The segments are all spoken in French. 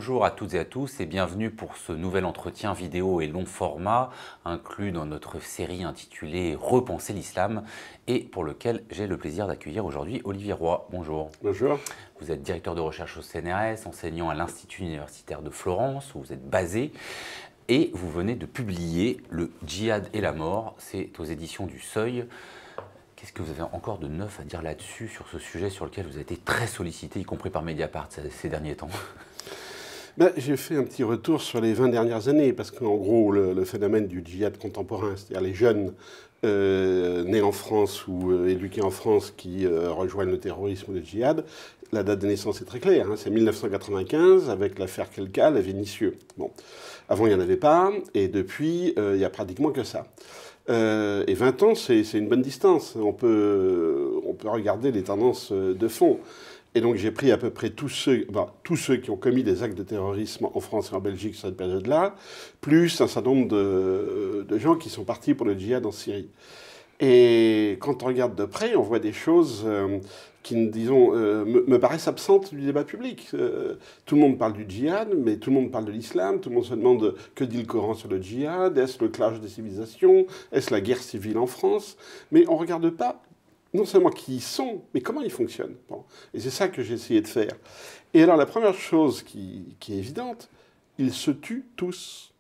Bonjour à toutes et à tous et bienvenue pour ce nouvel entretien vidéo et long format inclus dans notre série intitulée Repenser l'islam et pour lequel j'ai le plaisir d'accueillir aujourd'hui Olivier Roy. Bonjour. Bonjour. Vous êtes directeur de recherche au CNRS, enseignant à l'Institut universitaire de Florence où vous êtes basé et vous venez de publier Le djihad et la mort, c'est aux éditions du Seuil. Qu'est-ce que vous avez encore de neuf à dire là-dessus, sur ce sujet sur lequel vous avez été très sollicité, y compris par Mediapart ces derniers temps? J'ai fait un petit retour sur les 20 dernières années, parce qu'en gros, le phénomène du djihad contemporain, c'est-à-dire les jeunes nés en France ou éduqués en France qui rejoignent le terrorisme ou le djihad, la date de naissance est très claire, hein, c'est 1995, avec l'affaire Kelkal à Vénissieux. Bon. Avant, il n'y en avait pas, et depuis, il n'y a pratiquement que ça. Et 20 ans, c'est une bonne distance. On peut regarder les tendances de fond. Et donc j'ai pris à peu près tous ceux qui ont commis des actes de terrorisme en France et en Belgique sur cette période-là, plus un certain nombre de gens qui sont partis pour le djihad en Syrie. Et quand on regarde de près, on voit des choses qui, disons, me paraissent absentes du débat public. Tout le monde parle du djihad, mais tout le monde parle de l'islam. Tout le monde se demande que dit le Coran sur le djihad. Est-ce le clash des civilisations? Est-ce la guerre civile en France? Mais on ne regarde pas non seulement qui ils sont, mais comment ils fonctionnent. Bon. Et c'est ça que j'ai essayé de faire. Et alors la première chose qui est évidente, ils se tuent tous.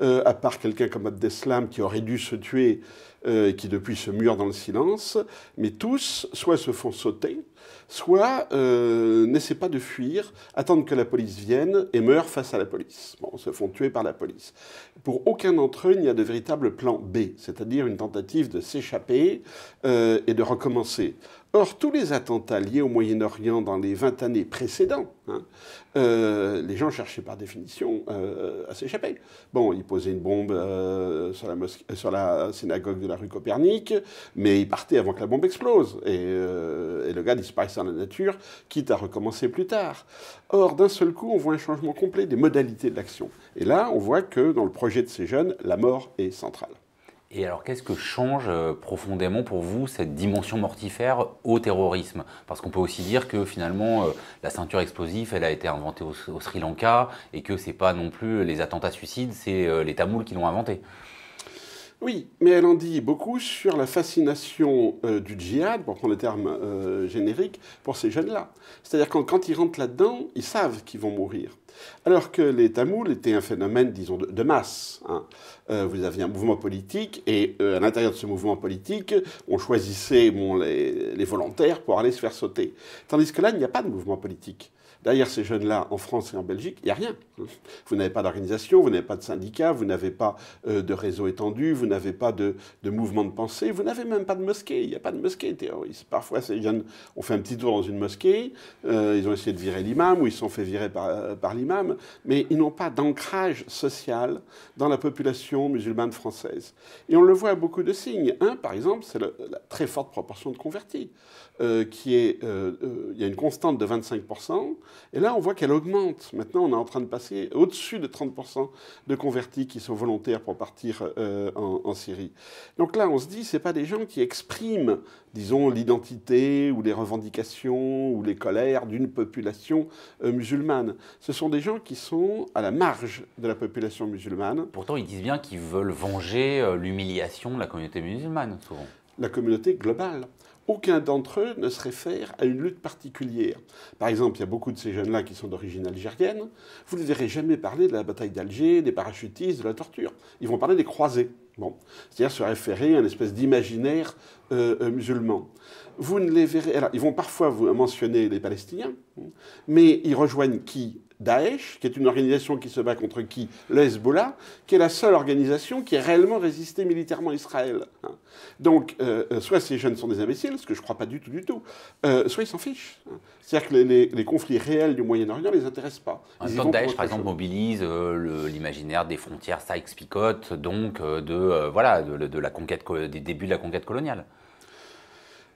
À part quelqu'un comme Abdeslam qui aurait dû se tuer, qui depuis se mure dans le silence, mais tous soit se font sauter, soit n'essaient pas de fuir, attendent que la police vienne et meurent face à la police. Bon, se font tuer par la police. Pour aucun d'entre eux, il n'y a de véritable plan B, c'est-à-dire une tentative de s'échapper et de recommencer. Or, tous les attentats liés au Moyen-Orient dans les 20 années précédentes, les gens cherchaient par définition à s'échapper. Bon, ils posaient une bombe sur la synagogue de la rue Copernic, mais ils partaient avant que la bombe explose. Et le gars disparaissait dans la nature, quitte à recommencer plus tard. Or, d'un seul coup, on voit un changement complet des modalités de l'action. Et là, on voit que dans le projet de ces jeunes, la mort est centrale. Et alors, qu'est-ce que change profondément pour vous cette dimension mortifère au terrorisme? Parce qu'on peut aussi dire que finalement, la ceinture explosive, elle a été inventée au Sri Lanka et que c'est pas non plus les attentats suicides, c'est les Tamouls qui l'ont inventée. Oui, mais elle en dit beaucoup sur la fascination du djihad, pour prendre le terme générique, pour ces jeunes-là. C'est-à-dire que quand ils rentrent là-dedans, ils savent qu'ils vont mourir. Alors que les Tamouls étaient un phénomène, disons, de masse. Hein. Vous aviez un mouvement politique, et à l'intérieur de ce mouvement politique, on choisissait les volontaires pour aller se faire sauter. Tandis que là, il n'y a pas de mouvement politique. Derrière ces jeunes-là, en France et en Belgique, il n'y a rien. Vous n'avez pas d'organisation, vous n'avez pas de syndicat, vous n'avez pas de réseau étendu, vous n'avez pas de mouvement de pensée, vous n'avez même pas de mosquée. Il n'y a pas de mosquée terroriste. Parfois, ces jeunes ont fait un petit tour dans une mosquée, ils ont essayé de virer l'imam, ou ils se sont fait virer par l'imam, mais ils n'ont pas d'ancrage social dans la population musulmane française. Et on le voit à beaucoup de signes. Un, par exemple, c'est la très forte proportion de convertis, il y a une constante de 25%, et là, on voit qu'elle augmente. Maintenant, on est en train de passer au-dessus de 30% de convertis qui sont volontaires pour partir en Syrie. Donc là, on se dit, ce n'est pas des gens qui expriment, disons, l'identité ou les revendications ou les colères d'une population musulmane. Ce sont des gens qui sont à la marge de la population musulmane. Pourtant, ils disent bien qu'ils veulent venger l'humiliation de la communauté musulmane, souvent. La communauté globale. Aucun d'entre eux ne se réfère à une lutte particulière. Par exemple, il y a beaucoup de ces jeunes-là qui sont d'origine algérienne. Vous ne verrez jamais parler de la bataille d'Alger, des parachutistes, de la torture. Ils vont parler des croisés. Bon. C'est-à-dire se référer à une espèce d'imaginaire musulman. Vous ne les verrez... Alors, ils vont parfois vous mentionner les Palestiniens, mais ils rejoignent qui? Daesh, qui est une organisation qui se bat contre qui? Le Hezbollah, qui est la seule organisation qui a réellement résisté militairement à Israël. Donc, soit ces jeunes sont des imbéciles, ce que je ne crois pas du tout, soit ils s'en fichent. C'est-à-dire que les conflits réels du Moyen-Orient ne les intéressent pas. En même temps, Daesh, par exemple, mobilise l'imaginaire des frontières Sykes-Picot, donc de la conquête, des débuts de la conquête coloniale.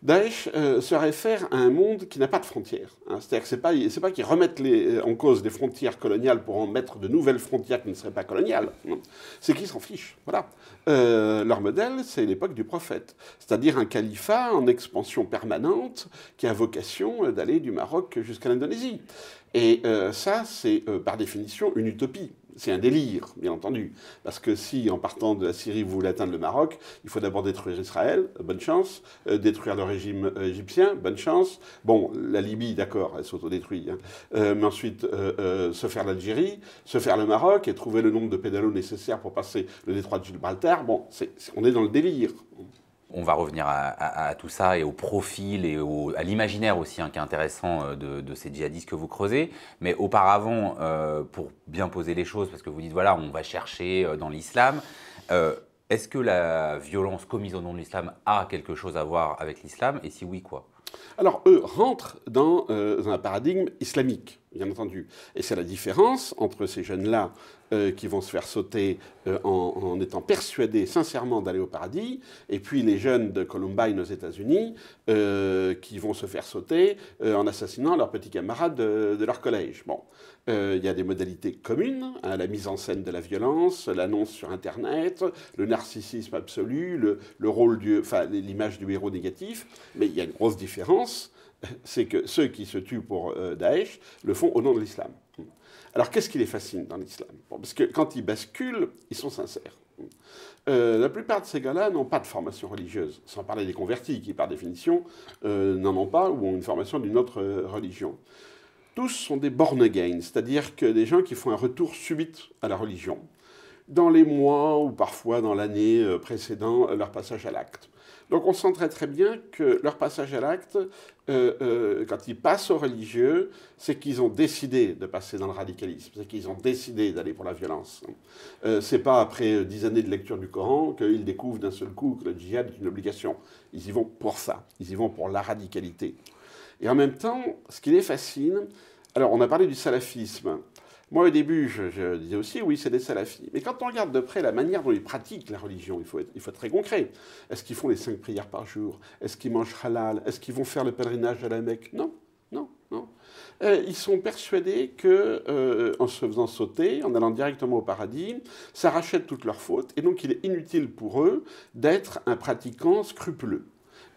Daesh se réfère à un monde qui n'a pas de frontières. Hein. C'est-à-dire que c'est pas qu'ils remettent en cause les frontières coloniales pour en mettre de nouvelles frontières qui ne seraient pas coloniales. Non. C'est qu'ils s'en fichent. Voilà. Leur modèle, c'est l'époque du prophète. C'est-à-dire un califat en expansion permanente qui a vocation d'aller du Maroc jusqu'à l'Indonésie. Et ça, c'est par définition une utopie. C'est un délire, bien entendu. Parce que si, en partant de la Syrie, vous voulez atteindre le Maroc, il faut d'abord détruire Israël, bonne chance. Détruire le régime égyptien, bonne chance. Bon, la Libye, d'accord, elle s'autodétruit. Hein. Mais ensuite, se faire l'Algérie, se faire le Maroc et trouver le nombre de pédalos nécessaires pour passer le détroit de Gibraltar. Bon, on est dans le délire. On va revenir à tout ça et au profil et à l'imaginaire aussi hein, qui est intéressant de ces djihadistes que vous creusez. Mais auparavant, pour bien poser les choses, parce que vous dites voilà, on va chercher dans l'islam, est-ce que la violence commise au nom de l'islam a quelque chose à voir avec l'islam? Et si oui, quoi? Alors, eux rentrent dans un paradigme islamique, bien entendu. Et c'est la différence entre ces jeunes-là qui vont se faire sauter en étant persuadés sincèrement d'aller au paradis, et puis les jeunes de Columbine aux États-Unis qui vont se faire sauter en assassinant leurs petits camarades de leur collège. Bon, il y a des modalités communes, hein, la mise en scène de la violence, l'annonce sur Internet, le narcissisme absolu, le rôle l'image du héros négatif, mais il y a une grosse différence, c'est que ceux qui se tuent pour Daesh le font au nom de l'islam. Alors qu'est-ce qui les fascine dans l'islam? Bon, parce que quand ils basculent, ils sont sincères. La plupart de ces gars-là n'ont pas de formation religieuse, sans parler des convertis qui, par définition, n'en ont pas ou ont une formation d'une autre religion. Tous sont des born again, c'est-à-dire que des gens qui font un retour subit à la religion, dans les mois ou parfois dans l'année précédant leur passage à l'acte. Donc on sent très très bien que leur passage à l'acte, quand ils passent au religieux, c'est qu'ils ont décidé de passer dans le radicalisme, c'est qu'ils ont décidé d'aller pour la violence. C'est pas après 10 années de lecture du Coran qu'ils découvrent d'un seul coup que le djihad est une obligation. Ils y vont pour ça, ils y vont pour la radicalité. Et en même temps, ce qui les fascine, alors on a parlé du salafisme. Moi, au début, je disais aussi, oui, c'est des salafis. Mais quand on regarde de près la manière dont ils pratiquent la religion, il faut être très concret. Est-ce qu'ils font les 5 prières par jour? Est-ce qu'ils mangent halal? Est-ce qu'ils vont faire le pèlerinage à la Mecque? Non, non, non. Ils sont persuadés qu'en se faisant sauter, en allant directement au paradis, ça rachète toutes leurs fautes. Et donc, il est inutile pour eux d'être un pratiquant scrupuleux.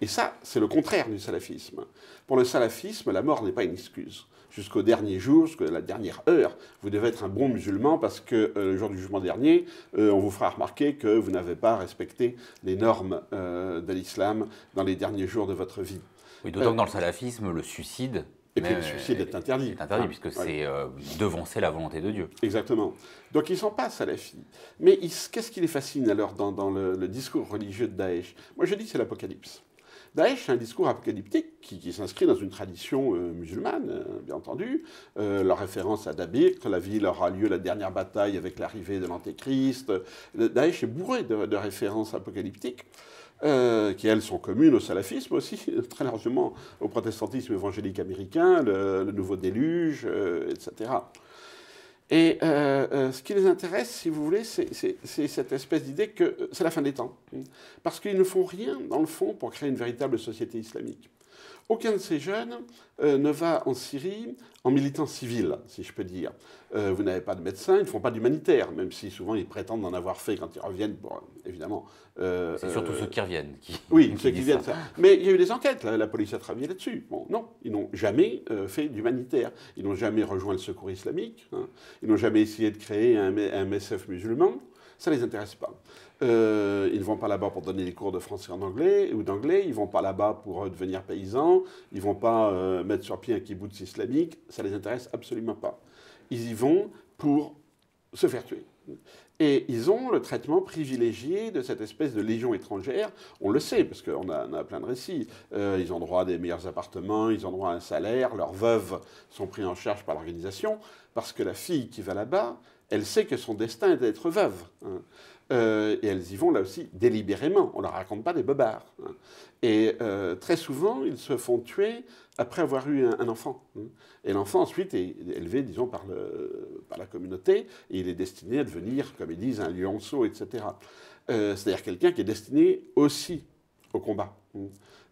Et ça, c'est le contraire du salafisme. Pour le salafisme, la mort n'est pas une excuse. Jusqu'au dernier jour, jusqu'à la dernière heure, vous devez être un bon musulman parce que le jour du jugement dernier, on vous fera remarquer que vous n'avez pas respecté les normes de l'islam dans les derniers jours de votre vie. Oui, d'autant que dans le salafisme, le suicide... Et puis le suicide est interdit. C'est interdit, puisque c'est devancer la volonté de Dieu. Exactement. Donc ils ne sont pas salafis. Mais qu'est-ce qui les fascine alors dans le discours religieux de Daesh? Moi je dis que c'est l'Apocalypse. Daesh a un discours apocalyptique qui s'inscrit dans une tradition musulmane, bien entendu. Leur référence à Dabir, la ville aura lieu la dernière bataille avec l'arrivée de l'Antéchrist. Daesh est bourré de références apocalyptiques. Qui, elles, sont communes au salafisme aussi, très largement au protestantisme évangélique américain, le nouveau déluge, etc. Et ce qui les intéresse, si vous voulez, c'est cette espèce d'idée que c'est la fin des temps. Parce qu'ils ne font rien, dans le fond, pour créer une véritable société islamique. Aucun de ces jeunes ne va en Syrie en militant civil, si je peux dire. Vous n'avez pas de médecins, ils ne font pas d'humanitaire, même si souvent ils prétendent en avoir fait quand ils reviennent, pour, évidemment... c'est surtout ceux qui reviennent. Oui, ceux qui viennent. Ça. Mais il y a eu des enquêtes, la police a travaillé là-dessus. Bon, non, ils n'ont jamais fait d'humanitaire. Ils n'ont jamais rejoint le secours islamique. Hein. Ils n'ont jamais essayé de créer un MSF musulman. Ça ne les intéresse pas. Ils ne vont pas là-bas pour donner des cours de français en anglais ou d'anglais. Ils ne vont pas là-bas pour devenir paysans. Ils ne vont pas mettre sur pied un kibbutz islamique. Ça ne les intéresse absolument pas. Ils y vont pour se faire tuer. Et ils ont le traitement privilégié de cette espèce de légion étrangère. On le sait, parce qu'on a plein de récits. Ils ont droit à des meilleurs appartements, ils ont droit à un salaire, leurs veuves sont prises en charge par l'organisation, parce que la fille qui va là-bas, elle sait que son destin est d'être veuve. Hein. Et elles y vont là aussi délibérément. On ne leur raconte pas des bobards. Hein. Et très souvent, ils se font tuer après avoir eu un enfant. Hein. Et l'enfant ensuite est élevé, disons, par la communauté, et il est destiné à devenir, comme ils disent, un lionceau, etc. C'est-à-dire quelqu'un qui est destiné aussi au combat. Hein.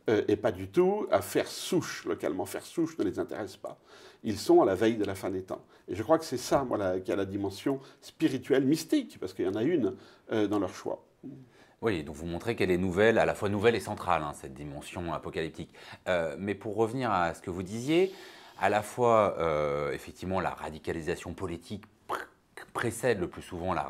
et pas du tout à faire souche localement. Faire souche ne les intéresse pas. Ils sont à la veille de la fin des temps. Et je crois que c'est ça, moi, qui a la dimension spirituelle, mystique, parce qu'il y en a une dans leur choix. Oui, donc vous montrez qu'elle est nouvelle, à la fois nouvelle et centrale, hein, cette dimension apocalyptique. Mais pour revenir à ce que vous disiez, à la fois, effectivement, la radicalisation politique précède le plus souvent la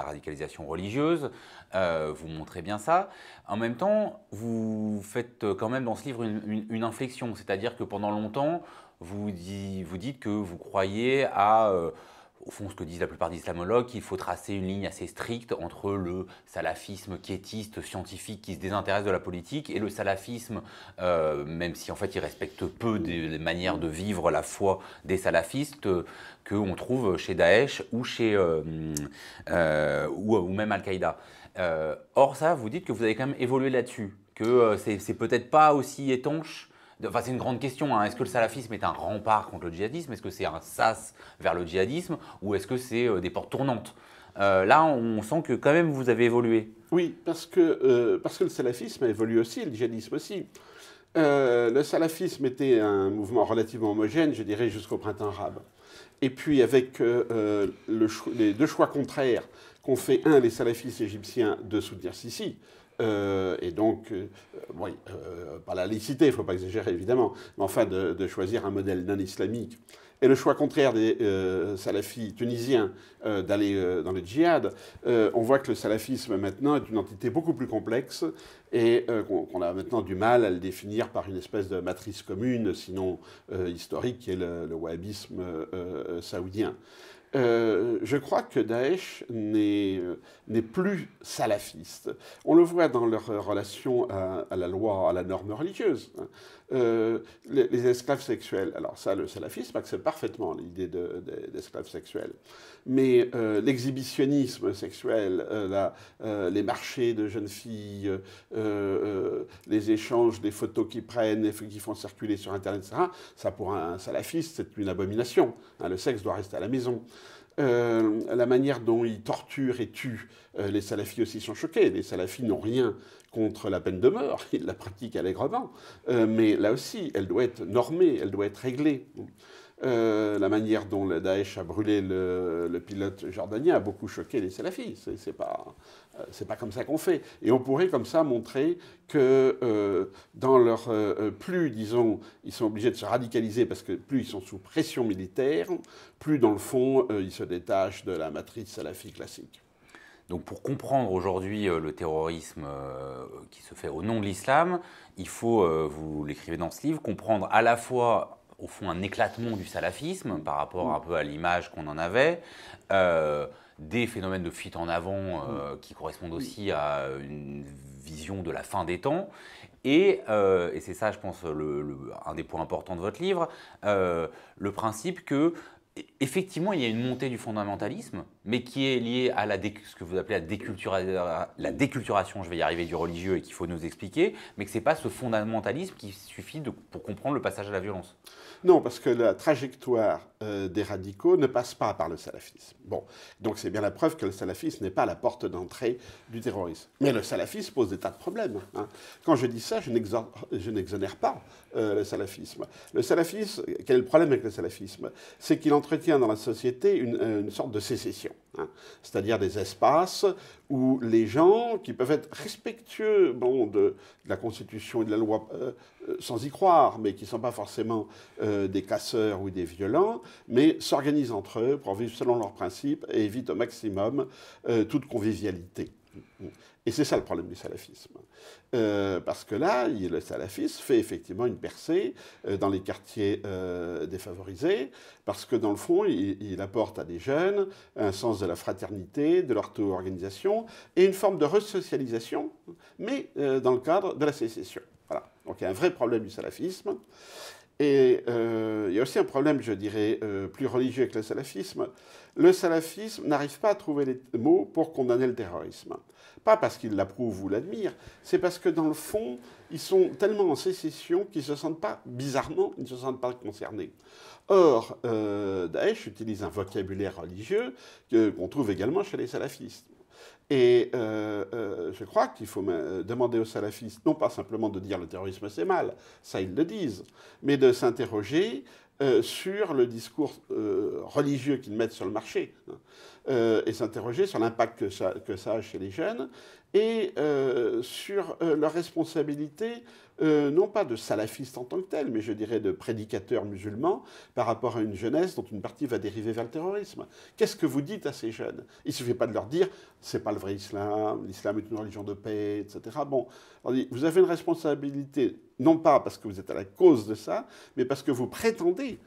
radicalisation religieuse, vous montrez bien ça. En même temps, vous faites quand même dans ce livre une inflexion, c'est-à-dire que pendant longtemps, vous dites que vous croyez à... au fond, ce que disent la plupart des islamologues, qu'il faut tracer une ligne assez stricte entre le salafisme quiétiste, scientifique, qui se désintéresse de la politique, et le salafisme, même si en fait il respecte peu des manières de vivre la foi des salafistes, qu'on trouve chez Daesh ou, ou même Al-Qaïda. Or ça, vous dites que vous avez quand même évolué là-dessus, que c'est peut-être pas aussi étanche. Enfin, c'est une grande question. Hein. Est-ce que le salafisme est un rempart contre le djihadisme? Est-ce que c'est un sas vers le djihadisme? Ou est-ce que c'est des portes tournantes? Là, on sent que quand même vous avez évolué. Oui, parce que le salafisme a évolué aussi, le djihadisme aussi. Le salafisme était un mouvement relativement homogène, je dirais, jusqu'au printemps arabe. Et puis avec les deux choix contraires qu'ont fait, les salafistes égyptiens de soutenir Sisi, et donc, oui, pas la laïcité, il ne faut pas exagérer évidemment, mais enfin de choisir un modèle non islamique. Et le choix contraire des salafis tunisiens d'aller dans le djihad, on voit que le salafisme maintenant est une entité beaucoup plus complexe et qu'on a maintenant du mal à le définir par une espèce de matrice commune, sinon historique, qui est le wahhabisme saoudien. Je crois que Daesh n'est plus salafiste. On le voit dans leur relation à la loi, à la norme religieuse. Les esclaves sexuels, alors ça, le salafisme accepte parfaitement l'idée d'esclaves sexuels. Mais l'exhibitionnisme sexuel, les marchés de jeunes filles, les échanges des photos qu'ils prennent et qui font circuler sur Internet, etc., ça pour un salafiste, c'est une abomination. Hein, le sexe doit rester à la maison. La manière dont ils torturent et tuent, les salafis aussi sont choqués. Les salafis n'ont rien contre la peine de mort, ils la pratiquent allègrement. Mais là aussi, elle doit être normée, elle doit être réglée. La manière dont le Daesh a brûlé le pilote jordanien a beaucoup choqué les salafis. C'est pas comme ça qu'on fait. Et on pourrait comme ça montrer que dans leur... plus, disons, ils sont obligés de se radicaliser parce que plus ils sont sous pression militaire, plus dans le fond, ils se détachent de la matrice salafie classique. Donc pour comprendre aujourd'hui le terrorisme qui se fait au nom de l'islam, il faut, vous l'écrivez dans ce livre, comprendre à la fois au fond un éclatement du salafisme par rapport un peu à l'image qu'on en avait, des phénomènes de fuite en avant qui correspondent aussi à une vision de la fin des temps, et c'est ça je pense un des points importants de votre livre, le principe que effectivement, il y a une montée du fondamentalisme, mais qui est liée à ce que vous appelez la déculturation, je vais y arriver, du religieux et qu'il faut nous expliquer, mais que ce n'est pas ce fondamentalisme qui suffit pour comprendre le passage à la violence. Non, parce que la trajectoire des radicaux ne passe pas par le salafisme. Bon, donc c'est bien la preuve que le salafisme n'est pas la porte d'entrée du terrorisme. Mais le salafisme pose des tas de problèmes. Hein. Quand je dis ça, je n'exonère pas le salafisme. Le salafisme, quel est le problème avec le salafisme? C'est qu'il entretient dans la société une sorte de sécession. Hein. C'est-à-dire des espaces où les gens qui peuvent être respectueux de la Constitution et de la loi sans y croire, mais qui ne sont pas forcément des casseurs ou des violents, mais s'organisent entre eux pour vivre selon leurs principes et évitent au maximum toute convivialité. Et c'est ça le problème du salafisme. Parce que là, le salafisme fait effectivement une percée dans les quartiers défavorisés, parce que dans le fond, il apporte à des jeunes un sens de la fraternité, de l'auto-organisation et une forme de resocialisation, mais dans le cadre de la sécession. Voilà. Donc il y a un vrai problème du salafisme. Et il y a aussi un problème, je dirais, plus religieux avec le salafisme. Le salafisme n'arrive pas à trouver les mots pour condamner le terrorisme. Pas parce qu'il l'approuve ou l'admire, c'est parce que dans le fond, ils sont tellement en sécession qu'ils ne se sentent pas, bizarrement, ils ne se sentent pas concernés. Or, Daesh utilise un vocabulaire religieux qu'on trouve également chez les salafistes. Et je crois qu'il faut demander aux salafistes, non pas simplement de dire le terrorisme c'est mal, ça ils le disent, mais de s'interroger sur le discours religieux qu'ils mettent sur le marché, et s'interroger sur l'impact que ça a chez les jeunes, et sur leur responsabilité, non pas de salafistes en tant que tels, mais je dirais de prédicateurs musulmans par rapport à une jeunesse dont une partie va dériver vers le terrorisme. Qu'est-ce que vous dites à ces jeunes? Il ne suffit pas de leur dire c'est pas le vrai islam, l'islam est une religion de paix, etc. Bon, vous avez une responsabilité, non pas parce que vous êtes à la cause de ça, mais parce que vous prétendez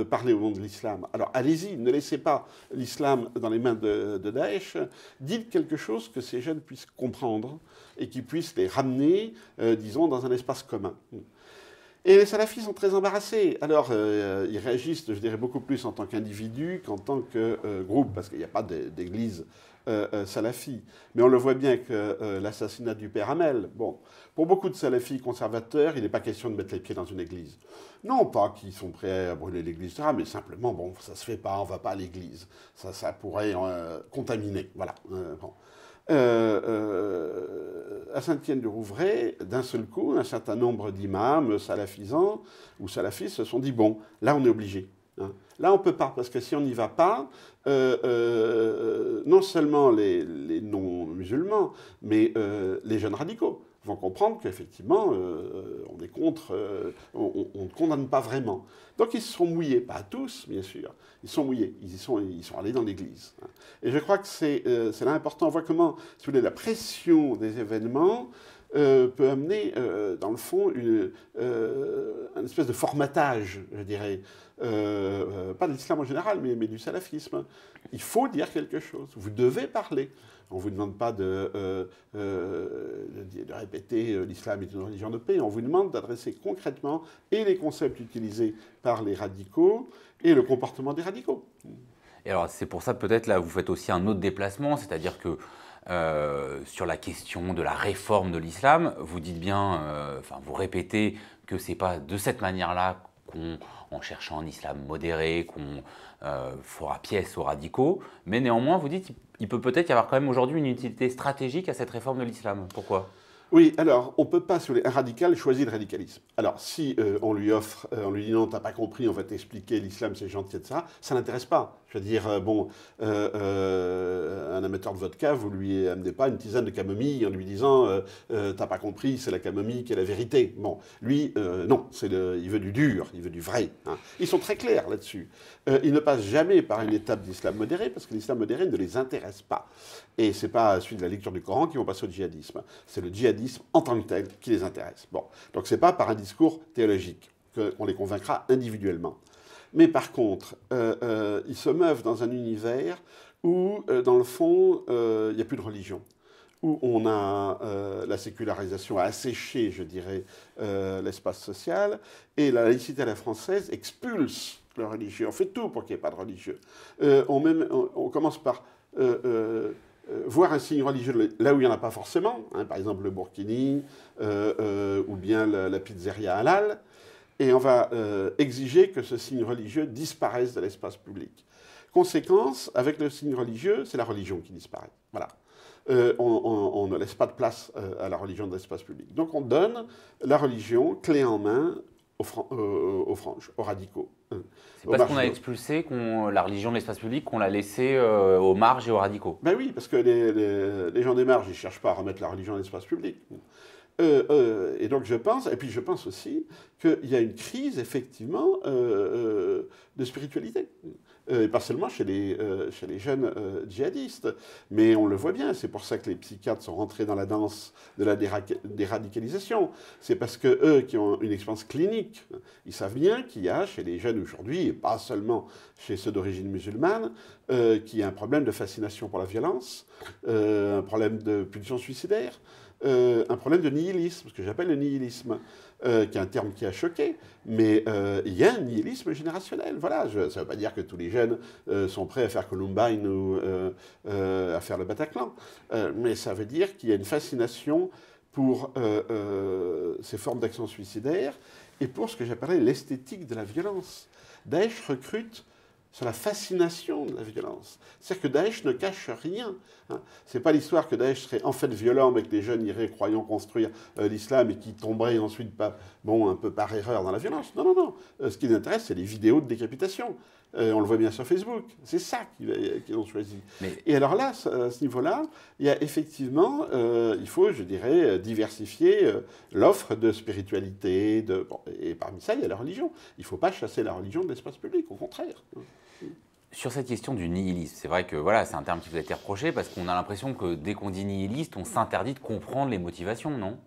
parler au nom de l'islam. Alors allez-y, ne laissez pas l'islam dans les mains de Daesh. Dites quelque chose que ces jeunes puissent comprendre et qui puissent les ramener, disons, dans un espace commun. Et les salafis sont très embarrassés. Alors, ils réagissent, je dirais, beaucoup plus en tant qu'individus qu'en tant que groupe, parce qu'il n'y a pas d'église salafi. Mais on le voit bien que l'assassinat du père Hamel, bon, pour beaucoup de salafis conservateurs, il n'est pas question de mettre les pieds dans une église. Non pas qu'ils sont prêts à brûler l'église, mais simplement, bon, ça se fait pas, on va pas à l'église. Ça pourrait contaminer, voilà. Bon. À Saint-Étienne-du-Rouvray, d'un seul coup, un certain nombre d'imams salafisants ou salafistes se sont dit, bon, là on est obligé. Hein. Là on ne peut pas, parce que si on n'y va pas, non seulement les non-musulmans, mais les jeunes radicaux vont comprendre qu'effectivement, on est contre, on ne condamne pas vraiment. Donc ils se sont mouillés, pas tous, bien sûr, ils sont mouillés, ils sont allés dans l'église. Hein. Et je crois que c'est là important, on voit comment, si vous voulez, la pression des événements peut amener, dans le fond, une espèce de formatage, je dirais, pas de l'islam en général, mais du salafisme. Il faut dire quelque chose, vous devez parler. On ne vous demande pas de répéter l'islam est une religion de paix, on vous demande d'adresser concrètement et les concepts utilisés par les radicaux et le comportement des radicaux. Et alors c'est pour ça peut-être là vous faites aussi un autre déplacement, c'est-à-dire que sur la question de la réforme de l'islam, vous dites bien, vous répétez que c'est pas de cette manière-là en cherchant un islam modéré, qu'on fera pièce aux radicaux, mais néanmoins vous dites il peut peut-être y avoir quand même aujourd'hui une utilité stratégique à cette réforme de l'islam. Pourquoi ? Oui, alors, on ne peut pas, si vous voulez, un radical choisir le radicalisme. Alors, si on lui offre, on lui dit non, t'as pas compris, on va t'expliquer, l'islam c'est gentil, etc., ça n'intéresse pas. Je veux dire, un amateur de vodka, vous lui amenez pas une tisane de camomille en lui disant t'as pas compris, c'est la camomille qui est la vérité. Bon, lui, non, il veut du dur, il veut du vrai. Hein. Ils sont très clairs là-dessus. Ils ne passent jamais par une étape d'islam modéré, parce que l'islam modéré ne les intéresse pas. Et c'est pas à la suite de la lecture du Coran qu'ils vont passer au dhadisme. C'est le djihadisme en tant que tel qui les intéresse. Bon, donc c'est pas par un discours théologique qu'on les convaincra individuellement. Mais par contre, ils se meuvent dans un univers où, dans le fond, il n'y a plus de religion, où on a la sécularisation a asséché, je dirais, l'espace social, et la laïcité à la française expulse le religieux. On fait tout pour qu'il n'y ait pas de religieux. On commence par voir un signe religieux là où il n'y en a pas forcément, hein, par exemple le burkini, ou bien la pizzeria halal, et on va exiger que ce signe religieux disparaisse de l'espace public. Conséquence, avec le signe religieux, c'est la religion qui disparaît. Voilà. On ne laisse pas de place à la religion de l'espace public. Donc on donne la religion clé en main aux franges, aux radicaux. C'est parce qu'on a expulsé la religion de l'espace public qu'on l'a laissée aux marges et aux radicaux. Ben oui, parce que les gens des marges, ils ne cherchent pas à remettre la religion de l'espace public. Et donc je pense aussi qu'il y a une crise effectivement de spiritualité. Et pas seulement chez les jeunes djihadistes, mais on le voit bien, c'est pour ça que les psychiatres sont rentrés dans la danse de la déradicalisation. C'est parce que eux qui ont une expérience clinique, ils savent bien qu'il y a chez les jeunes aujourd'hui, et pas seulement chez ceux d'origine musulmane, qu'il y a un problème de fascination pour la violence, un problème de pulsion suicidaire, un problème de nihilisme, ce que j'appelle le nihilisme, qui est un terme qui a choqué, mais il y a un nihilisme générationnel. Voilà, ça ne veut pas dire que tous les jeunes sont prêts à faire Columbine ou à faire le Bataclan, mais ça veut dire qu'il y a une fascination pour ces formes d'action suicidaire et pour ce que j'appellerais l'esthétique de la violence. Daesh recrute sur la fascination de la violence. C'est-à-dire que Daesh ne cache rien. Hein. Ce n'est pas l'histoire que Daesh serait en fait violent, mais que les jeunes iraient croyant construire l'islam et qui tomberaient ensuite un peu par erreur dans la violence. Non, non, non. Ce qui les intéresse, c'est les vidéos de décapitation. On le voit bien sur Facebook. C'est ça qu'ils ont choisi. Et alors là, à ce niveau-là, il y a effectivement, il faut, je dirais, diversifier l'offre de spiritualité. Et parmi ça, il y a la religion. Il ne faut pas chasser la religion de l'espace public, au contraire. Sur cette question du nihilisme, c'est vrai que voilà, c'est un terme qui vous a été reproché parce qu'on a l'impression que dès qu'on dit nihiliste, on s'interdit de comprendre les motivations, non ?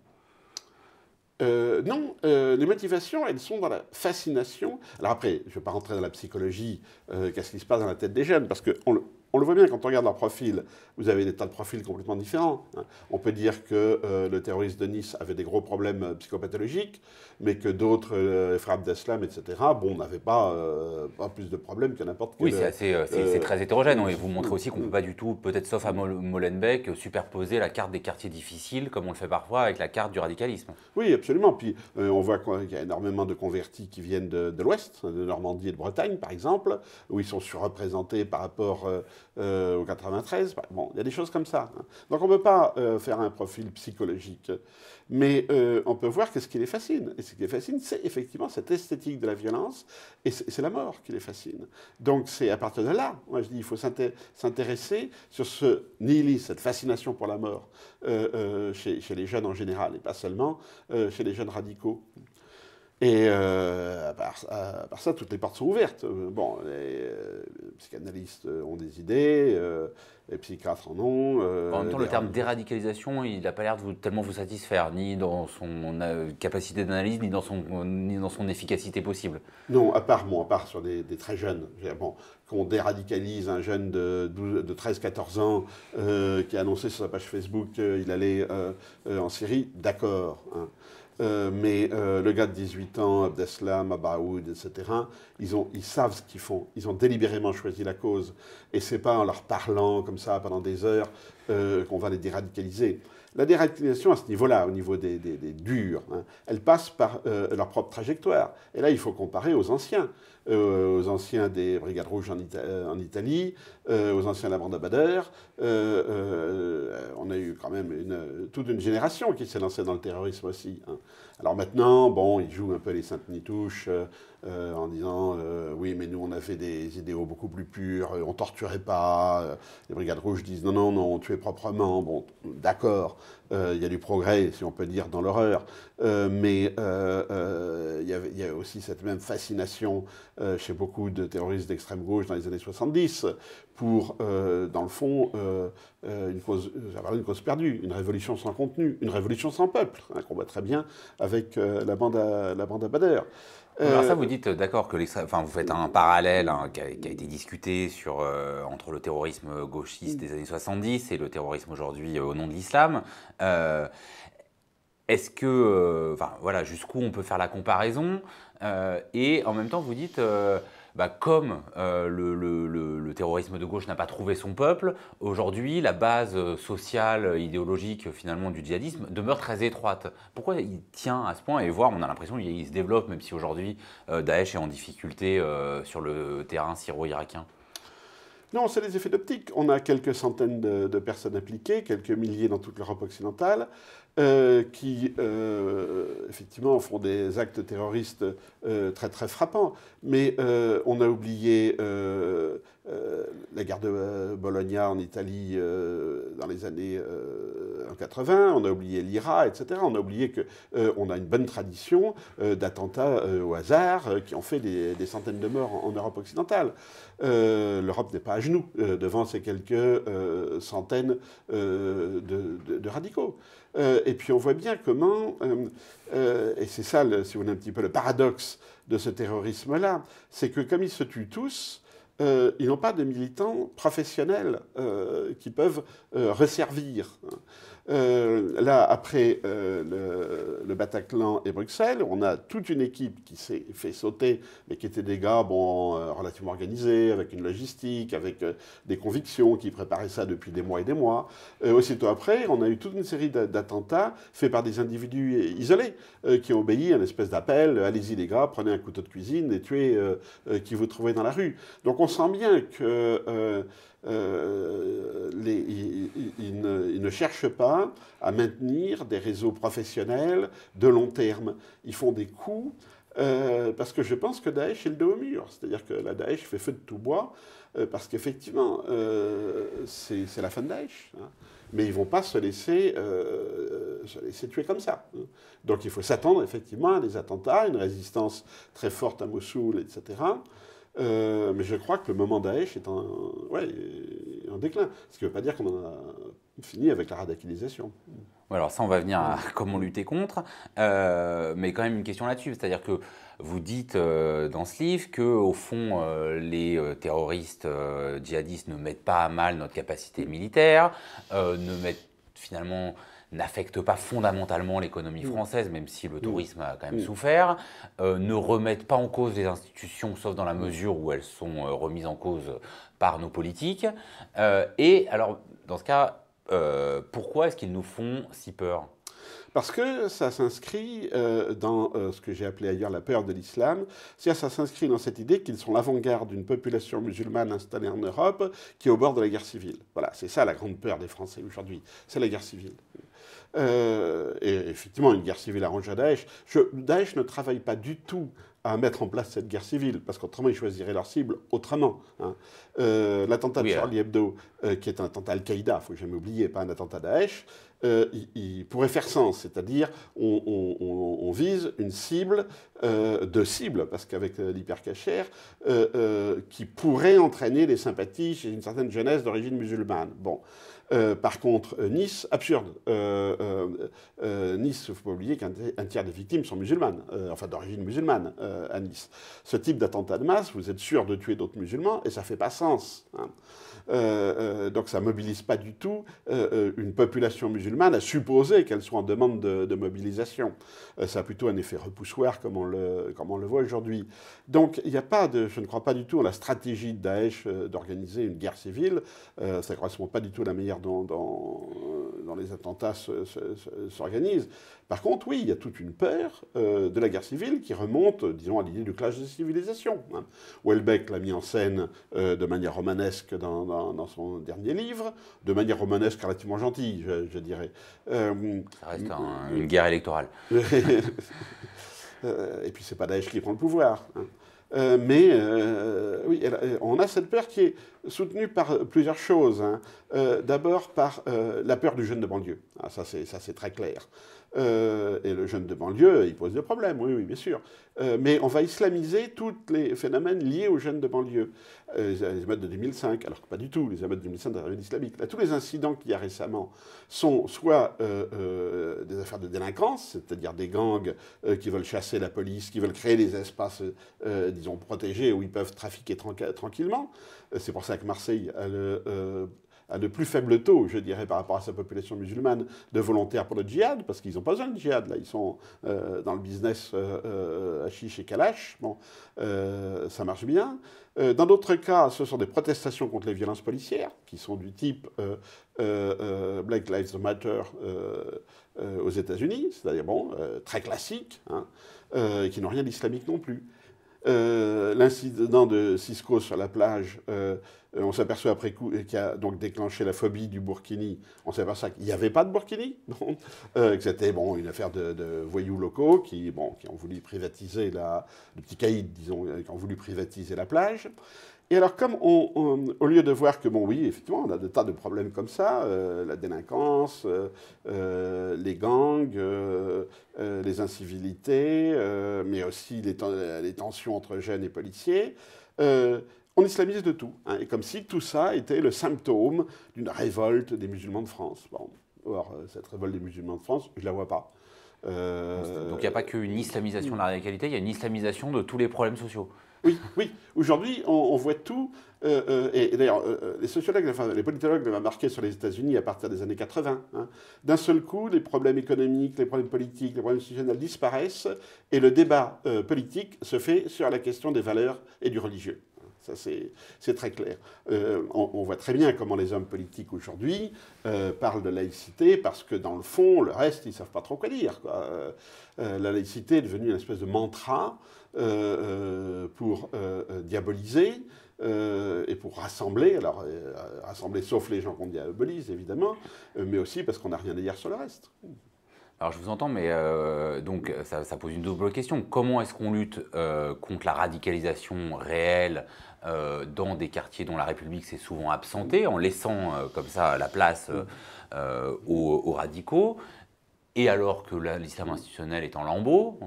Non, les motivations, elles sont dans la fascination. Alors après, je ne vais pas rentrer dans la psychologie, qu'est-ce qui se passe dans la tête des jeunes, parce qu'on le voit bien quand on regarde leur profil. Vous avez des tas de profils complètement différents. Hein. On peut dire que le terroriste de Nice avait des gros problèmes psychopathologiques, mais que d'autres, les frères d'Islam, etc., n'avaient pas plus de problèmes que n'importe quel... Oui, c'est très hétérogène. Et vous montrez aussi qu'on ne peut pas du tout, peut-être sauf à Molenbeek, superposer la carte des quartiers difficiles, comme on le fait parfois avec la carte du radicalisme. Oui, absolument. Puis on voit qu'il y a énormément de convertis qui viennent de l'Ouest, de Normandie et de Bretagne, par exemple, où ils sont surreprésentés par rapport au 93. Bon, il y a des choses comme ça. Hein. Donc on ne peut pas faire un profil psychologique. Mais on peut voir que ce qui les fascine. Et ce qui les fascine, c'est effectivement cette esthétique de la violence. Et c'est la mort qui les fascine. Donc c'est à partir de là, moi je dis, il faut s'intéresser sur ce nihilisme, cette fascination pour la mort chez les jeunes en général, et pas seulement chez les jeunes radicaux. Et à part ça, toutes les portes sont ouvertes. Les psychanalystes ont des idées, les psychiatres en ont. En même temps, le terme déradicalisation, il n'a pas l'air de tellement vous satisfaire, ni dans son capacité d'analyse, ni dans son efficacité possible. Non, à part sur des très jeunes. Qu'on déradicalise un jeune de 13-14 ans qui a annoncé sur sa page Facebook qu'il allait en Syrie, d'accord. Hein. Mais le gars de 18 ans, Abdeslam, Abaoud, etc., ils savent ce qu'ils font. Ils ont délibérément choisi la cause. Et ce n'est pas en leur parlant comme ça pendant des heures qu'on va les déradicaliser. La déradicalisation à ce niveau-là, au niveau des durs, hein, elle passe par leur propre trajectoire. Et là, il faut comparer aux anciens des Brigades Rouges en Italie, aux anciens de la bande Badr. On a eu quand même toute une génération qui s'est lancée dans le terrorisme aussi. Hein. Alors maintenant, ils jouent un peu les saintes nitouches en disant oui, mais nous on avait des idéaux beaucoup plus purs, on torturait pas. Les Brigades Rouges disent non, non, non, on tuait proprement. Bon, d'accord, il y a du progrès, si on peut dire, dans l'horreur, mais il y a aussi cette même fascination chez beaucoup de terroristes d'extrême gauche dans les années 70 pour, dans le fond, avoir une cause perdue, une révolution sans contenu, une révolution sans peuple, hein, qu'on voit très bien avec la bande à Badr. Alors ça, vous dites, d'accord, que vous faites un parallèle hein, qui a été discuté entre le terrorisme gauchiste des années 70 et le terrorisme aujourd'hui au nom de l'islam. Est-ce que, jusqu'où on peut faire la comparaison et en même temps, vous dites, comme le terrorisme de gauche n'a pas trouvé son peuple, aujourd'hui, la base sociale, idéologique, finalement, du djihadisme demeure très étroite. Pourquoi il tient à ce point? Et on a l'impression qu'il se développe, même si aujourd'hui, Daesh est en difficulté sur le terrain syro-irakien. Non, c'est les effets d'optique. On a quelques centaines de personnes impliquées, quelques milliers dans toute l'Europe occidentale, qui, effectivement, font des actes terroristes très, très frappants. Mais on a oublié la guerre de Bologna en Italie dans les années 80, on a oublié l'IRA, etc. On a oublié qu'on a une bonne tradition d'attentats au hasard qui ont fait des centaines de morts en Europe occidentale. L'Europe n'est pas à genoux devant ces quelques centaines de radicaux. Et puis on voit bien comment, et c'est ça, si vous voulez, un petit peu le paradoxe de ce terrorisme-là, c'est que comme ils se tuent tous, ils n'ont pas de militants professionnels qui peuvent resservir. Là, après le Bataclan et Bruxelles, on a toute une équipe qui s'est fait sauter, mais qui étaient des gars relativement organisés, avec une logistique, avec des convictions, qui préparaient ça depuis des mois et des mois. Aussitôt après, on a eu toute une série d'attentats faits par des individus isolés, qui ont obéi à une espèce d'appel, allez-y les gars, prenez un couteau de cuisine et tuez qui vous trouvez dans la rue. Donc on sent bien que ils ne cherchent pas à maintenir des réseaux professionnels de long terme. Ils font des coups parce que je pense que Daesh est le dos au mur. C'est-à-dire que la Daesh fait feu de tout bois parce qu'effectivement, c'est la fin de Daesh. Hein. Mais ils ne vont pas se laisser tuer comme ça. Donc il faut s'attendre effectivement à des attentats, à une résistance très forte à Mossoul, etc. Mais je crois que le moment Daesh est en déclin. Ce qui ne veut pas dire qu'on en a fini avec la radicalisation. Alors ça, on va venir à comment lutter contre, mais quand même une question là-dessus, c'est-à-dire que vous dites dans ce livre qu'au fond, les terroristes djihadistes ne mettent pas à mal notre capacité militaire, n'affectent pas fondamentalement l'économie française, même si le tourisme a quand même souffert, ne remettent pas en cause les institutions, sauf dans la mesure où elles sont remises en cause par nos politiques. Et alors, dans ce cas, pourquoi est-ce qu'ils nous font si peur ? Parce que ça s'inscrit dans ce que j'ai appelé ailleurs la peur de l'islam. C'est-à-dire ça s'inscrit dans cette idée qu'ils sont l'avant-garde d'une population musulmane installée en Europe qui est au bord de la guerre civile. Voilà, c'est ça la grande peur des Français aujourd'hui, c'est la guerre civile. Et effectivement, une guerre civile arrange à Daesh. Daesh ne travaille pas du tout à mettre en place cette guerre civile, parce qu'autrement, ils choisiraient leur cible autrement. Hein. L'attentat de Charlie Hebdo, qui est un attentat Al-Qaïda, il ne faut jamais oublier, pas un attentat Daesh, il pourrait faire sens, c'est-à-dire on vise une cible, parce qu'avec l'hypercachère, qui pourrait entraîner des sympathies chez une certaine jeunesse d'origine musulmane. Bon. Par contre, Nice, absurde. Nice, il ne faut pas oublier qu'un tiers des victimes sont musulmanes, enfin d'origine musulmane à Nice. Ce type d'attentat de masse, vous êtes sûr de tuer d'autres musulmans et ça ne fait pas sens. Hein. Donc ça ne mobilise pas du tout une population musulmane à supposer qu'elle soit en demande de mobilisation. Ça a plutôt un effet repoussoir comme on le voit aujourd'hui. Donc il n'y a pas je ne crois pas du tout à la stratégie de Daesh d'organiser une guerre civile. Ça ne correspond pas du tout à la manière dont les attentats s'organisent. Par contre, oui, il y a toute une peur de la guerre civile qui remonte, disons, à l'idée du clash des civilisations. Hein. Houellebecq l'a mis en scène de manière romanesque dans son dernier livre, de manière romanesque relativement gentille, je dirais. Ça reste une guerre électorale. Et puis, c'est pas Daesh qui prend le pouvoir. Hein. Oui, on a cette peur qui est soutenue par plusieurs choses. Hein. D'abord par la peur du jeune de banlieue. Ah, ça, c'est très clair. Et le jeune de banlieue, il pose des problèmes, oui, bien sûr. Mais on va islamiser tous les phénomènes liés aux jeunes de banlieue. Les émeutes de 2005, alors que pas du tout, les émeutes de 2005 d'arrivée islamique. Là, tous les incidents qu'il y a récemment sont soit des affaires de délinquance, c'est-à-dire des gangs qui veulent chasser la police, qui veulent créer des espaces, disons, protégés où ils peuvent trafiquer tranquillement. C'est pour ça que Marseille a le plus faible taux, je dirais, par rapport à sa population musulmane, de volontaires pour le djihad, parce qu'ils n'ont pas besoin de djihad, là, ils sont dans le business hashish et kalash, bon, ça marche bien. Dans d'autres cas, ce sont des protestations contre les violences policières, qui sont du type Black Lives Matter aux États-Unis, c'est-à-dire, très classique, hein, qui n'ont rien d'islamique non plus. L'incident de Cisco sur la plage, on s'aperçoit après coup, qui a donc déclenché la phobie du Burkini. On s'aperçoit qu'il n'y avait pas de Burkini, que c'était une affaire de voyous locaux qui ont voulu privatiser le petit caïd, disons, qui ont voulu privatiser la plage. Et alors, comme au lieu de voir que, oui, effectivement, on a des tas de problèmes comme ça, la délinquance, les gangs, les incivilités, mais aussi les tensions entre jeunes et policiers, on islamise de tout. Hein, et comme si tout ça était le symptôme d'une révolte des musulmans de France. Bon, or, cette révolte des musulmans de France, je ne la vois pas. Donc il n'y a pas qu'une islamisation de la radicalité, il y a une islamisation de tous les problèmes sociaux. Oui, oui. Aujourd'hui, on voit tout. Et d'ailleurs, les sociologues, enfin, les politologues l'avaient marqué sur les États-Unis à partir des années 80. Hein. D'un seul coup, les problèmes économiques, les problèmes politiques, les problèmes institutionnels disparaissent et le débat politique se fait sur la question des valeurs et du religieux. Ça, c'est très clair. On voit très bien comment les hommes politiques aujourd'hui parlent de laïcité parce que dans le fond, le reste, ils ne savent pas trop quoi dire, quoi. La laïcité est devenue une espèce de mantra pour diaboliser et pour rassembler. Alors, rassembler sauf les gens qu'on diabolise, évidemment, mais aussi parce qu'on n'a rien à dire sur le reste. Alors je vous entends, mais donc ça pose une double question. Comment est-ce qu'on lutte contre la radicalisation réelle dans des quartiers dont la République s'est souvent absentée, en laissant comme ça la place aux radicaux, et alors que l'islam institutionnel est en lambeaux,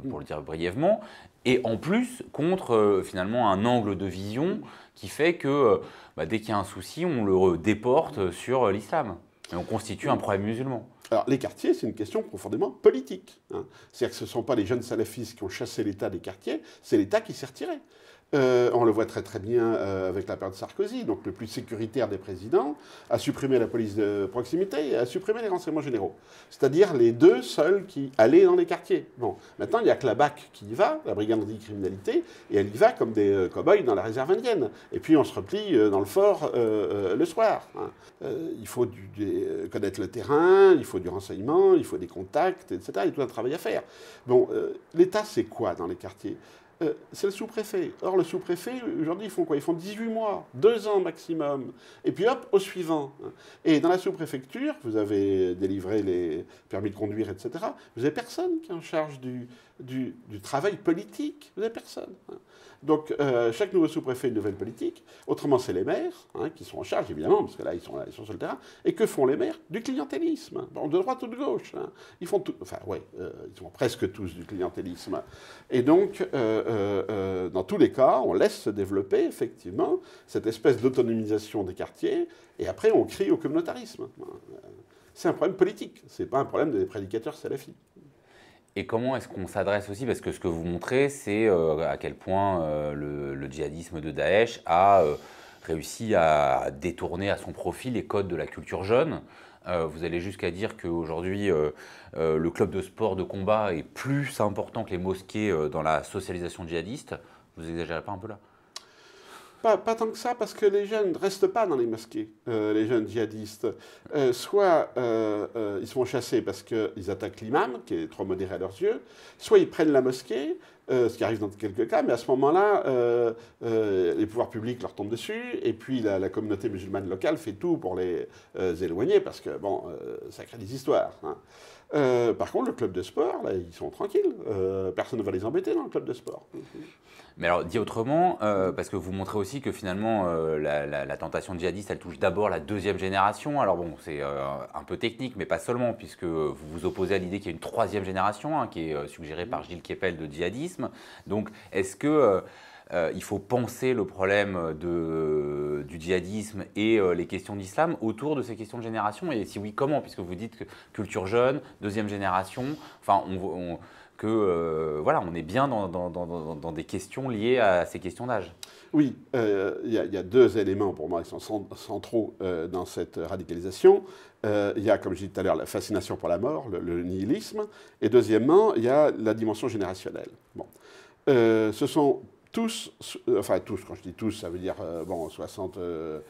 pour le dire brièvement, et en plus contre finalement un angle de vision qui fait que dès qu'il y a un souci, on le déporte sur l'islam, et on constitue un problème musulman. Alors, les quartiers, c'est une question profondément politique. Hein. C'est-à-dire que ce ne sont pas les jeunes salafistes qui ont chassé l'État des quartiers, c'est l'État qui s'est retiré. On le voit très très bien avec la période Sarkozy, donc le plus sécuritaire des présidents, a supprimé la police de proximité et a supprimé les renseignements généraux. C'est-à-dire les deux seuls qui allaient dans les quartiers. Bon, maintenant, il n'y a que la BAC qui y va, la brigade anticriminalité, et elle y va comme des cow-boys dans la réserve indienne. Et puis on se replie dans le fort le soir. Hein. Il faut connaître le terrain, il faut du renseignement, il faut des contacts, etc. Il y a tout un travail à faire. Bon, l'État, c'est quoi dans les quartiers ? C'est le sous-préfet. Or, le sous-préfet, aujourd'hui, ils font quoi? Ils font 18 mois, 2 ans maximum. Et puis hop, au suivant. Et dans la sous-préfecture, vous avez délivré les permis de conduire, etc. Vous n'avez personne qui est en charge du travail politique. Vous n'avez personne. Donc, chaque nouveau sous-préfet a une nouvelle politique. Autrement, c'est les maires qui sont en charge, évidemment, parce que là, ils sont sur le terrain. Et que font les maires? Du clientélisme. Bon, de droite ou de gauche. Ils font tout. Enfin, ouais, ils font presque tous du clientélisme. Et donc, dans tous les cas, on laisse se développer, effectivement, cette espèce d'autonomisation des quartiers. Et après, on crie au communautarisme. C'est un problème politique. Ce n'est pas un problème des prédicateurs salafis. Et comment est-ce qu'on s'adresse aussi, parce que ce que vous montrez, c'est à quel point le djihadisme de Daesh a réussi à détourner à son profit les codes de la culture jeune. Vous allez jusqu'à dire qu'aujourd'hui, le club de sport de combat est plus important que les mosquées dans la socialisation djihadiste. Vous exagérez pas un peu là? Pas tant que ça, parce que les jeunes ne restent pas dans les mosquées, les jeunes djihadistes. Soit ils se font chasser parce qu'ils attaquent l'imam, qui est trop modéré à leurs yeux, soit ils prennent la mosquée, ce qui arrive dans quelques cas, mais à ce moment-là, les pouvoirs publics leur tombent dessus, et puis la communauté musulmane locale fait tout pour les éloigner, parce que, bon, ça crée des histoires. Hein. Par contre, le club de sport, là, ils sont tranquilles. Personne ne va les embêter dans le club de sport. Mais alors, dit autrement, parce que vous montrez aussi que finalement, la tentation djihadiste, elle touche d'abord la deuxième génération. Alors bon, c'est un peu technique, mais pas seulement, puisque vous vous opposez à l'idée qu'il y a une troisième génération, qui est suggérée par Gilles Kepel de djihadisme. Donc, est-ce que il faut penser le problème du djihadisme et les questions d'islam autour de ces questions de génération? Et si oui, comment? Puisque vous dites que culture jeune, deuxième génération, enfin, voilà, on est bien dans des questions liées à ces questions d'âge. Oui, il y a deux éléments pour moi qui sont centraux dans cette radicalisation. Il y a, comme je disais tout à l'heure, la fascination pour la mort, le nihilisme. Et deuxièmement, il y a la dimension générationnelle. Bon. Ce sont tous, enfin tous, quand je dis tous, ça veut dire 75%,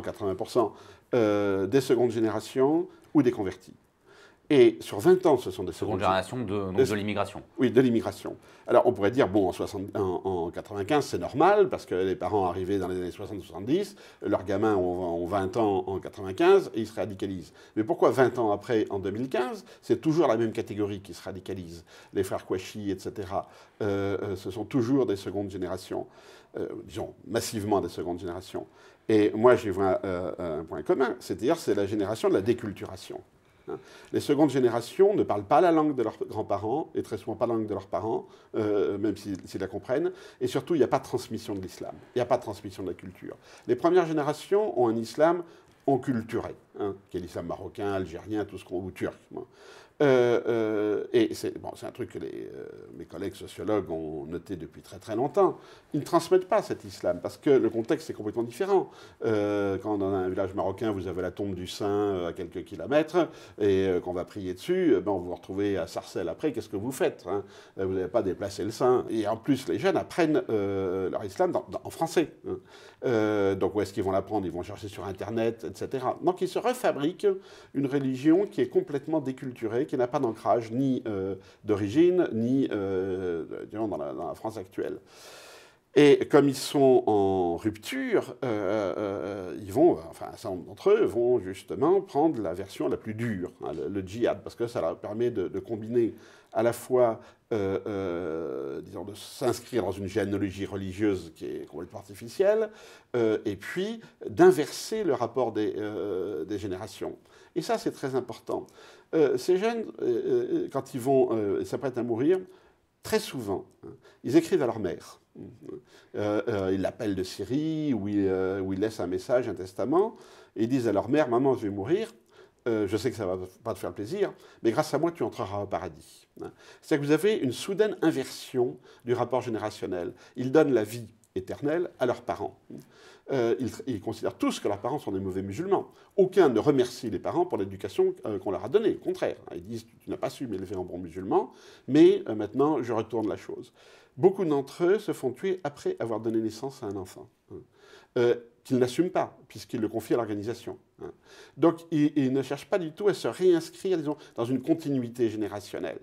80%, des secondes générations ou des convertis. Et sur 20 ans, ce sont des seconde génération de l'immigration. Oui, de l'immigration. Alors on pourrait dire, bon, en 95, c'est normal, parce que les parents arrivaient dans les années 60-70, leurs gamins ont 20 ans en 95, et ils se radicalisent. Mais pourquoi 20 ans après, en 2015, c'est toujours la même catégorie qui se radicalise? Les frères Kouachi, etc., ce sont toujours des secondes générations, disons, massivement des secondes générations. Et moi, j'y vois un point commun, c'est-à-dire c'est la génération de la déculturation. Les secondes générations ne parlent pas la langue de leurs grands-parents, et très souvent pas la langue de leurs parents, même s'ils la comprennent. Et surtout, il n'y a pas de transmission de l'islam. Il n'y a pas de transmission de la culture. Les premières générations ont un islam enculturé. hein, qui est l'islam marocain, algérien, tout ce qu'on ou turc. Et c'est un truc que mes collègues sociologues ont noté depuis très très longtemps. Ils ne transmettent pas cet islam parce que le contexte est complètement différent. Quand dans un village marocain, vous avez la tombe du saint à quelques kilomètres et qu'on va prier dessus, vous vous retrouvez à Sarcelles après, qu'est-ce que vous faites, hein? Vous n'avez pas déplacé le saint. Et en plus, les jeunes apprennent leur islam en français. Hein. Donc où est-ce qu'ils vont l'apprendre? Ils vont chercher sur Internet, etc. Donc ils se refabriquent une religion qui est complètement déculturée, qui n'a pas d'ancrage ni d'origine, ni disons, dans la France actuelle. Et comme ils sont en rupture, ils vont, enfin un certain nombre d'entre eux vont justement prendre la version la plus dure, hein, le djihad, parce que ça leur permet de combiner à la fois, disons, de s'inscrire dans une généalogie religieuse qui est complètement artificielle, et puis d'inverser le rapport des générations. Et ça, c'est très important. Ces jeunes, quand ils vont s'apprêtent à mourir, très souvent, hein, ils écrivent à leur mère. Ils l'appellent de Syrie, où ils laissent un message, un testament, et ils disent à leur mère, « Maman, je vais mourir, je sais que ça ne va pas te faire plaisir, mais grâce à moi, tu entreras au paradis. » C'est-à-dire que vous avez une soudaine inversion du rapport générationnel. Ils donnent la vie éternelle à leurs parents. Ils considèrent tous que leurs parents sont des mauvais musulmans. Aucun ne remercie les parents pour l'éducation qu'on leur a donnée. Au contraire, ils disent « Tu n'as pas su m'élever en bon musulman, mais maintenant, je retourne la chose. » Beaucoup d'entre eux se font tuer après avoir donné naissance à un enfant, qu'ils n'assument pas, puisqu'ils le confient à l'organisation. Donc, ils ne cherchent pas du tout à se réinscrire, disons, dans une continuité générationnelle.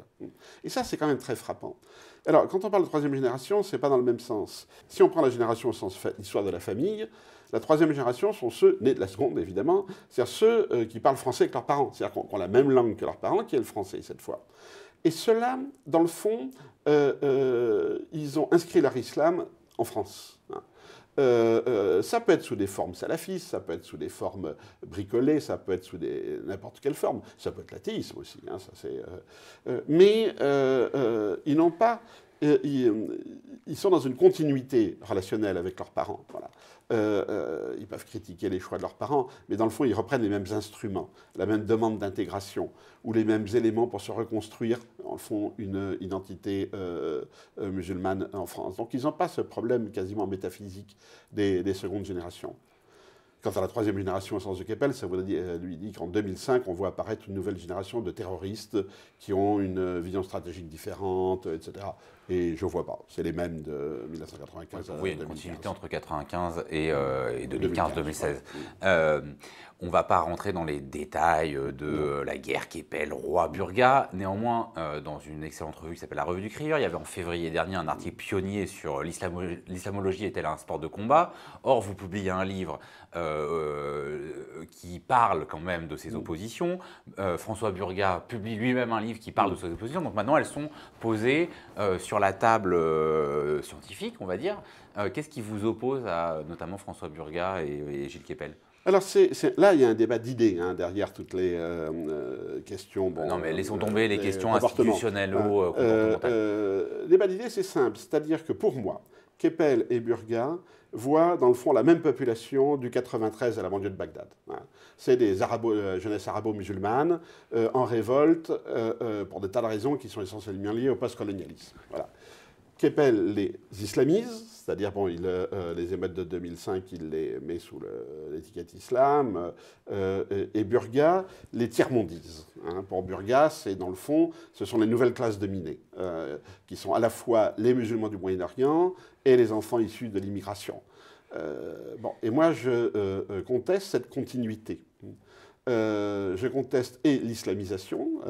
Et ça, c'est quand même très frappant. Alors, quand on parle de troisième génération, ce n'est pas dans le même sens. Si on prend la génération au sens histoire de la famille, la troisième génération sont ceux, nés de la seconde évidemment, c'est-à-dire ceux qui parlent français avec leurs parents, c'est-à-dire qui ont la même langue que leurs parents, qui est le français cette fois. Et ceux-là, dans le fond, ils ont inscrit leur islam en France. Ça peut être sous des formes salafistes, ça peut être sous des formes bricolées, ça peut être sous n'importe quelle forme, ça peut être l'athéisme aussi. Hein, mais ils n'ont pas... ils sont dans une continuité relationnelle avec leurs parents. Voilà. Ils peuvent critiquer les choix de leurs parents, mais dans le fond, ils reprennent les mêmes instruments, la même demande d'intégration, ou les mêmes éléments pour se reconstruire, en fond, une identité musulmane en France. Donc ils n'ont pas ce problème quasiment métaphysique des secondes générations. Quant à la troisième génération au sens de Keppel, ça lui dit qu'en 2005, on voit apparaître une nouvelle génération de terroristes qui ont une vision stratégique différente, etc. Et je ne vois pas. C'est les mêmes de 1995 à 2015. Oui, il y a une continuité entre 1995 et 2015-2016. On ne va pas rentrer dans les détails de la guerre Keppel-Roi-Burga. Néanmoins, dans une excellente revue qui s'appelle La Revue du Crieur, il y avait en février dernier un article pionnier sur l'islamologie est-elle un sport de combat. Or, vous publiez un livre qui parle quand même de ces oppositions. François Burga publie lui-même un livre qui parle de ces oppositions. Donc maintenant, elles sont posées sur la table scientifique, on va dire. Qu'est-ce qui vous oppose à notamment François Burga et Gilles Keppel? Alors là, il y a un débat d'idées hein, derrière toutes les questions. Bon, non, mais laissons tomber les questions institutionnelles ou comportementales. Débat d'idées, c'est simple. C'est-à-dire que pour moi, Keppel et Burga voient dans le fond la même population du 93 à la banlieue de Bagdad. C'est des jeunesse arabo-musulmanes en révolte pour des tas de raisons qui sont essentiellement liées au post-colonialisme. Voilà. Keppel les islamise, c'est-à-dire bon, les émeutes de 2005, il les met sous l'étiquette islam, et Burga les tiers-mondise. Hein. Pour Burga, c'est dans le fond, ce sont les nouvelles classes dominées, qui sont à la fois les musulmans du Moyen-Orient et les enfants issus de l'immigration. Bon, et moi, je conteste cette continuité. Je conteste l'islamisation,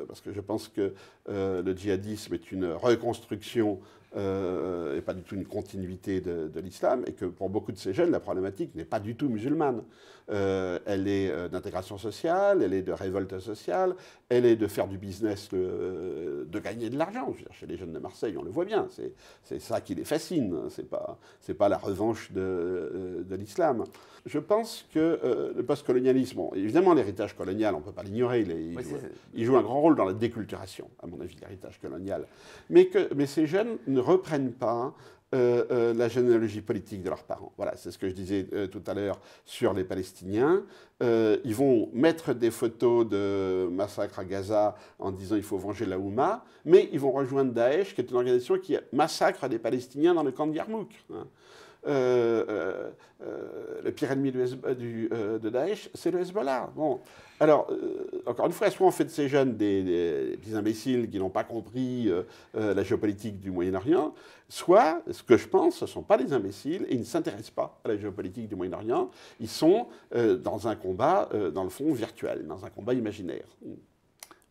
parce que je pense que le djihadisme est une reconstruction et pas du tout une continuité de l'islam, et que pour beaucoup de ces jeunes, la problématique n'est pas du tout musulmane. Elle est d'intégration sociale, elle est de révolte sociale, elle est de faire du business, de gagner de l'argent. Chez les jeunes de Marseille, on le voit bien, c'est ça qui les fascine, c'est pas la revanche de l'islam. Je pense que le post-colonialisme, bon, évidemment l'héritage colonial, on ne peut pas l'ignorer, il joue un grand rôle dans la déculturation, à mon avis, l'héritage colonial. Mais ces jeunes ne reprennent pas la généalogie politique de leurs parents. Voilà, c'est ce que je disais tout à l'heure sur les Palestiniens. Ils vont mettre des photos de massacres à Gaza en disant il faut venger la Houma, mais ils vont rejoindre Daesh, qui est une organisation qui massacre des Palestiniens dans le camp de Yarmouk. Hein. Le pire ennemi de Daesh, c'est le Hezbollah. Bon. Alors, encore une fois, soit on fait de ces jeunes des imbéciles qui n'ont pas compris la géopolitique du Moyen-Orient, soit, ce que je pense, ce ne sont pas des imbéciles et ils ne s'intéressent pas à la géopolitique du Moyen-Orient. Ils sont dans un combat, dans le fond, virtuel, dans un combat imaginaire.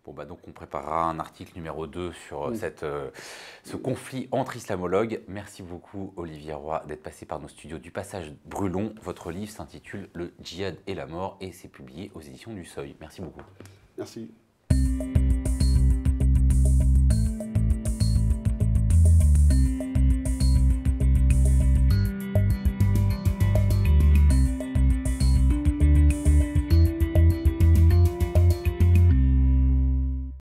Bon, bah donc on préparera un article numéro 2 sur ce conflit entre islamologues. Merci beaucoup Olivier Roy d'être passé par nos studios du Passage Brûlon. Votre livre s'intitule Le djihad et la mort et c'est publié aux éditions du Seuil. Merci beaucoup. Merci.